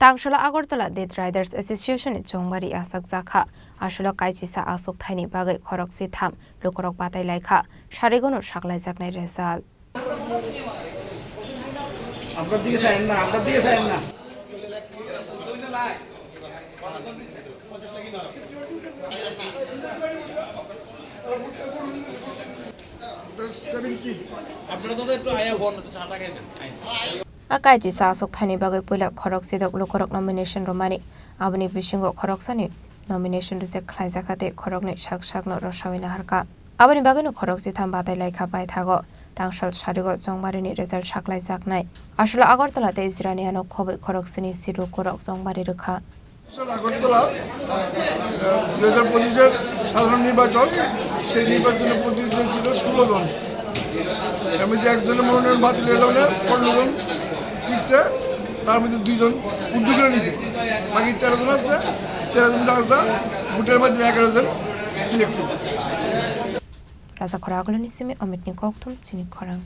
Tangsalo Agartala Dead Riders Association Chongbari Yachakjakha Ashula Kaisisa Asok Thaini Bagai Khorang Sitham Lukorok Batai Laikha Sharigono Shaklaijaknai result Akai jisa asok thani bagai puila khorok sidok lukorok nomination romani abni bisingo khorok sani nomination reject khlaijakate khorok nei sak no rosawina harka abni bagai no khorok sitham batai laikha pai thago tangsal sharigo Chongbari ni result saklaijaknai asula Agartala te Israni ano khobai khorok sini siru korok Chongbari rukha Agartala 2025 সাধারণ নির্বাচন সেই নির্বাচনে প্রতিদ্বন্দ্বী ছিল 16 জন এর মধ্যে একজনের মনোনয়ন বাতিল হয়ে যাওয়ায় 15 জন ঠিকছে তার মধ্যে 2 জন উদ্যোগ নিয়েছে বাকি 13 জন আছে 13 জন দাসদা ভোটের মাধ্যমে 11 জন select Raza Khorang nisimi omitni koktum Chini Khorang